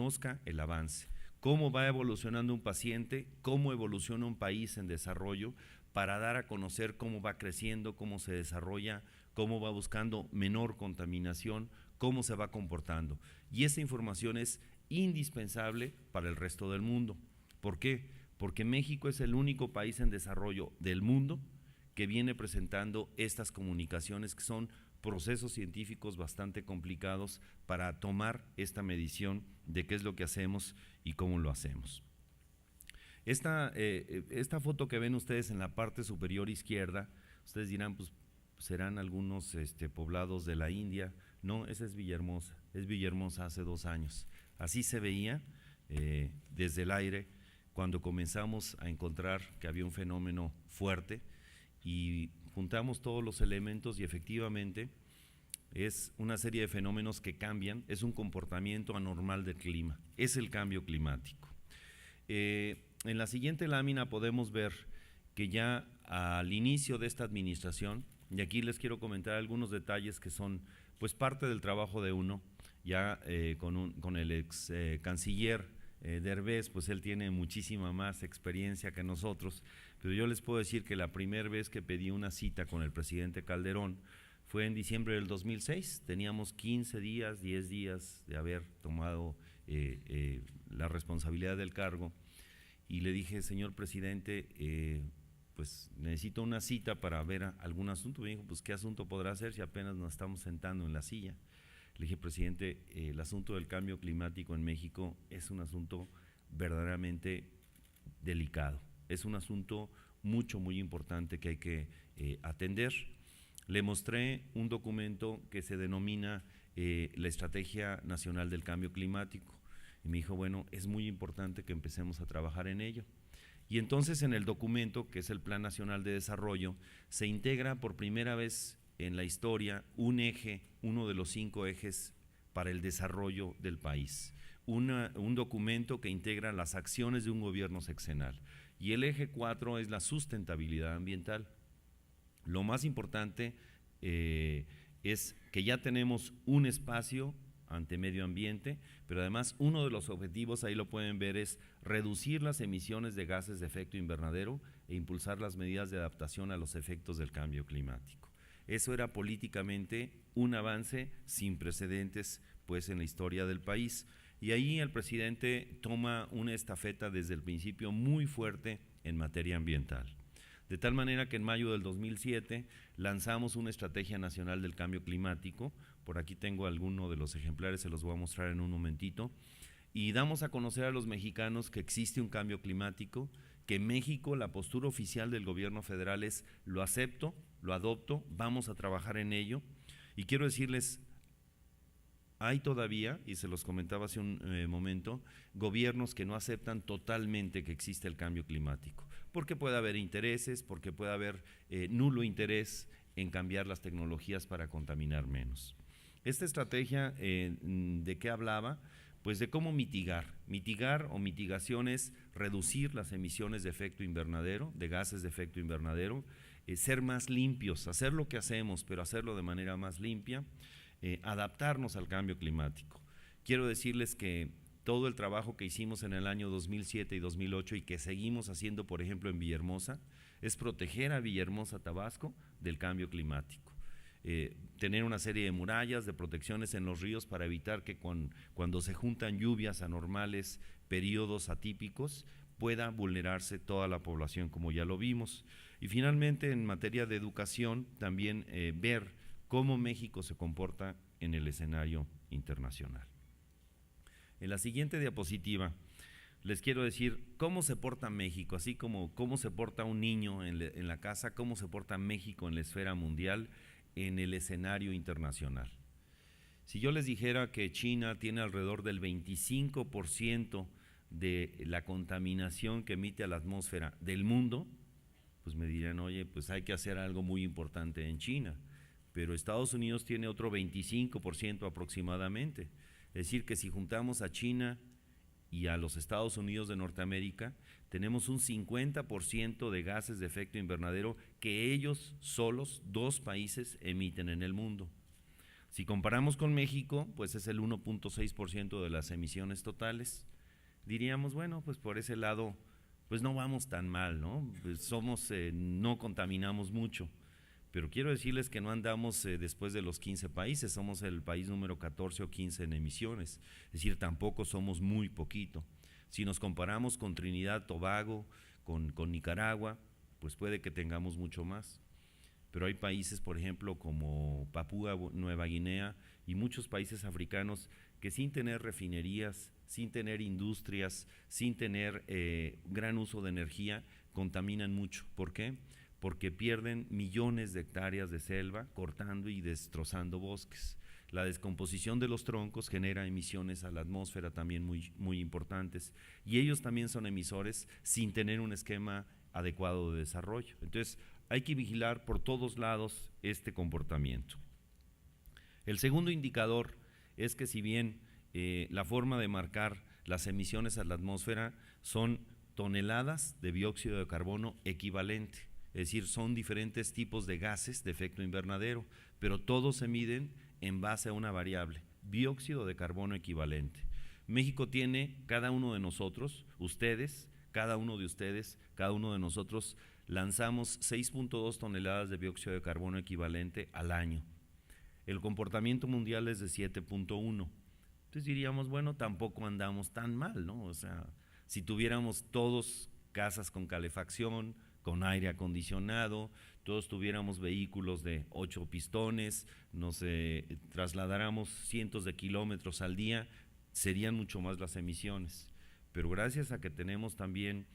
conozca el avance, cómo va evolucionando un paciente, cómo evoluciona un país en desarrollo, para dar a conocer cómo va creciendo, cómo se desarrolla, cómo va buscando menor contaminación, cómo se va comportando. Y esa información es indispensable para el resto del mundo. ¿Por qué? Porque México es el único país en desarrollo del mundo que viene presentando estas comunicaciones, que son procesos científicos bastante complicados para tomar esta medición de qué es lo que hacemos y cómo lo hacemos. Esta foto que ven ustedes en la parte superior izquierda, ustedes dirán, pues serán algunos poblados de la India. No, esa es Villahermosa hace 2 años. Así se veía desde el aire cuando comenzamos a encontrar que había un fenómeno fuerte y juntamos todos los elementos y efectivamente es una serie de fenómenos que cambian, es un comportamiento anormal del clima, es el cambio climático. En la siguiente lámina podemos ver que ya al inicio de esta administración, y aquí les quiero comentar algunos detalles que son pues parte del trabajo de uno, ya con el ex canciller Derbez, pues él tiene muchísima más experiencia que nosotros, pero yo les puedo decir que la primera vez que pedí una cita con el presidente Calderón fue en diciembre del 2006, teníamos 15 días, 10 días de haber tomado la responsabilidad del cargo, y le dije, señor presidente, pues necesito una cita para ver algún asunto. Me dijo, pues ¿qué asunto podrá ser si apenas nos estamos sentando en la silla? Le dije, presidente, el asunto del cambio climático en México es un asunto verdaderamente delicado, es un asunto muy importante que hay que atender. Le mostré un documento que se denomina la Estrategia Nacional del Cambio Climático, y me dijo, bueno, es muy importante que empecemos a trabajar en ello. Y entonces en el documento, que es el Plan Nacional de Desarrollo, se integra por primera vez en la historia un eje, uno de los 5 ejes para el desarrollo del país. Un documento que integra las acciones de un gobierno sexenal. Y el eje 4 es la sustentabilidad ambiental. Lo más importante es que ya tenemos un espacio ante medio ambiente, pero además uno de los objetivos, ahí lo pueden ver, es reducir las emisiones de gases de efecto invernadero e impulsar las medidas de adaptación a los efectos del cambio climático. Eso era políticamente un avance sin precedentes pues en la historia del país, y ahí el presidente toma una estafeta desde el principio muy fuerte en materia ambiental. De tal manera que en mayo del 2007 lanzamos una Estrategia Nacional del Cambio Climático. Por aquí tengo alguno de los ejemplares, se los voy a mostrar en un momentito, y damos a conocer a los mexicanos que existe un cambio climático, que México, la postura oficial del gobierno federal es lo acepto, lo adopto, vamos a trabajar en ello. Y quiero decirles, hay todavía, y se los comentaba hace un momento, gobiernos que no aceptan totalmente que existe el cambio climático, porque puede haber intereses, porque puede haber nulo interés en cambiar las tecnologías para contaminar menos. Esta estrategia, ¿de qué hablaba? Pues de cómo mitigar o mitigación es reducir las emisiones de efecto invernadero, de gases de efecto invernadero, ser más limpios, hacer lo que hacemos, pero hacerlo de manera más limpia, adaptarnos al cambio climático. Quiero decirles que todo el trabajo que hicimos en el año 2007 y 2008 y que seguimos haciendo, por ejemplo, en Villahermosa, es proteger a Villahermosa, Tabasco, del cambio climático. Tener una serie de murallas, de protecciones en los ríos para evitar que cuando se juntan lluvias anormales, periodos atípicos, pueda vulnerarse toda la población, como ya lo vimos. Y finalmente, en materia de educación, también ver cómo México se comporta en el escenario internacional. En la siguiente diapositiva les quiero decir cómo se porta México, así como cómo se porta un niño en la casa, cómo se porta México en la esfera mundial, en el escenario internacional. Si yo les dijera que China tiene alrededor del 25% de la contaminación que emite a la atmósfera del mundo, pues me dirían, oye, pues hay que hacer algo muy importante en China, pero Estados Unidos tiene otro 25% aproximadamente. Es decir, que si juntamos a China y a los Estados Unidos de Norteamérica, tenemos un 50% de gases de efecto invernadero que ellos solos, 2 países, emiten en el mundo. Si comparamos con México, pues es el 1.6% de las emisiones totales. Diríamos, bueno, pues por ese lado, pues no vamos tan mal, ¿no? Pues no contaminamos mucho. Pero quiero decirles que no andamos después de los 15 países, somos el país número 14 o 15 en emisiones, es decir, tampoco somos muy poquito. Si nos comparamos con Trinidad, Tobago, con Nicaragua, pues puede que tengamos mucho más. Pero hay países, por ejemplo, como Papúa Nueva Guinea y muchos países africanos que sin tener refinerías, sin tener industrias, sin tener gran uso de energía, contaminan mucho. ¿Por qué? Porque pierden millones de hectáreas de selva cortando y destrozando bosques. La descomposición de los troncos genera emisiones a la atmósfera también muy importantes, y ellos también son emisores sin tener un esquema adecuado de desarrollo. Entonces, hay que vigilar por todos lados este comportamiento. El segundo indicador es que si bien la forma de marcar las emisiones a la atmósfera son toneladas de dióxido de carbono equivalente, es decir, son diferentes tipos de gases de efecto invernadero, pero todos se miden en base a una variable, dióxido de carbono equivalente. México tiene, cada uno de nosotros, ustedes, cada uno de ustedes, cada uno de nosotros, lanzamos 6.2 toneladas de dióxido de carbono equivalente al año. El comportamiento mundial es de 7.1. Entonces diríamos, bueno, tampoco andamos tan mal, ¿no? O sea, si tuviéramos todos casas con calefacción, con aire acondicionado, todos tuviéramos vehículos de 8 pistones, nos trasladáramos cientos de kilómetros al día, serían mucho más las emisiones. Pero gracias a que tenemos también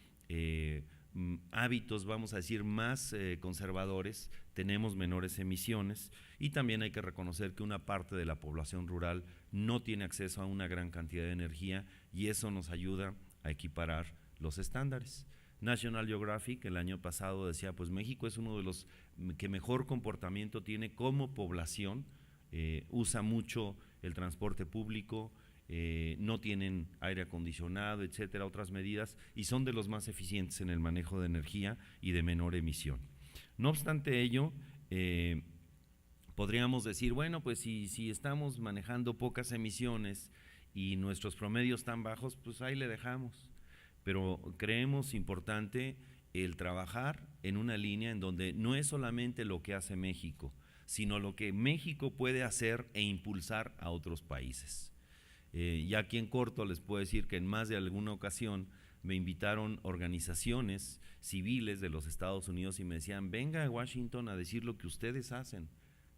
hábitos, vamos a decir, más conservadores, tenemos menores emisiones, y también hay que reconocer que una parte de la población rural no tiene acceso a una gran cantidad de energía, y eso nos ayuda a equiparar los estándares. National Geographic el año pasado decía, pues México es uno de los que mejor comportamiento tiene como población, usa mucho el transporte público, no tienen aire acondicionado, etcétera, otras medidas, y son de los más eficientes en el manejo de energía y de menor emisión. No obstante ello, podríamos decir, bueno, pues si estamos manejando pocas emisiones y nuestros promedios tan bajos, pues ahí le dejamos. Pero creemos importante el trabajar en una línea en donde no es solamente lo que hace México, sino lo que México puede hacer e impulsar a otros países. Ya aquí en corto les puedo decir que en más de alguna ocasión me invitaron organizaciones civiles de los Estados Unidos y me decían, venga a Washington a decir lo que ustedes hacen,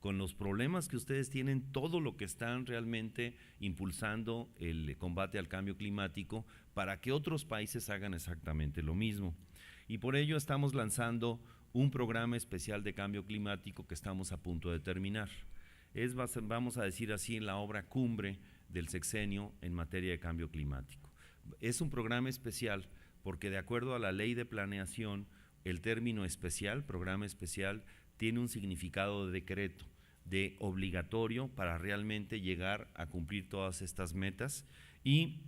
con los problemas que ustedes tienen, todo lo que están realmente impulsando el combate al cambio climático, para que otros países hagan exactamente lo mismo. Y por ello estamos lanzando un programa especial de cambio climático que estamos a punto de terminar. Es, vamos a decir así, la obra cumbre del sexenio en materia de cambio climático. Es un programa especial porque, de acuerdo a la ley de planeación, el término especial, programa especial, tiene un significado de decreto, de obligatorio para realmente llegar a cumplir todas estas metas, y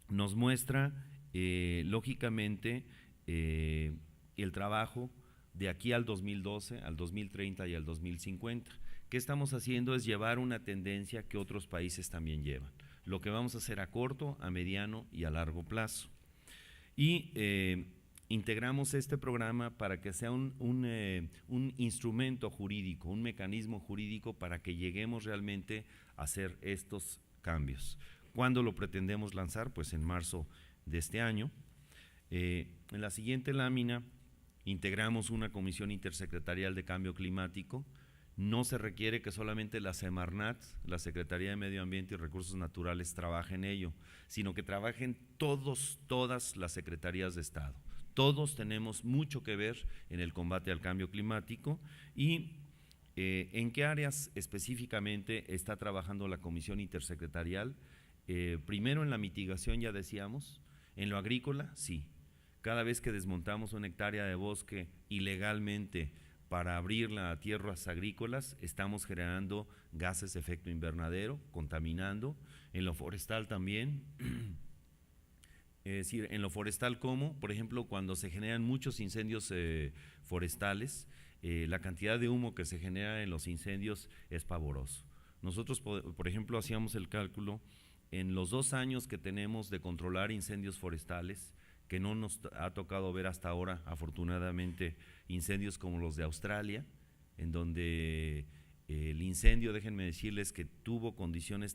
nos muestra lógicamente el trabajo de aquí al 2012, al 2030 y al 2050. ¿Qué estamos haciendo? Es llevar una tendencia que otros países también llevan, lo que vamos a hacer a corto, a mediano y a largo plazo. Y integramos este programa para que sea un instrumento jurídico, un mecanismo jurídico para que lleguemos realmente a hacer estos cambios. ¿Cuándo lo pretendemos lanzar? Pues en marzo de este año. En la siguiente lámina integramos una comisión intersecretarial de cambio climático. No se requiere que solamente la Semarnat, la Secretaría de Medio Ambiente y Recursos Naturales, trabaje en ello, sino que trabajen todas las secretarías de Estado. Todos tenemos mucho que ver en el combate al cambio climático. Y ¿en qué áreas específicamente está trabajando la comisión intersecretarial? Primero en la mitigación, ya decíamos. En lo agrícola, sí. Cada vez que desmontamos una hectárea de bosque ilegalmente para abrirla a tierras agrícolas, estamos generando gases de efecto invernadero, contaminando. En lo forestal también. Es decir, en lo forestal, como por ejemplo cuando se generan muchos incendios forestales, la cantidad de humo que se genera en los incendios es pavoroso. Nosotros, por ejemplo, hacíamos el cálculo en los 2 años que tenemos de controlar incendios forestales, que no nos ha tocado ver hasta ahora, afortunadamente, incendios como los de Australia, en donde el incendio, déjenme decirles que tuvo condiciones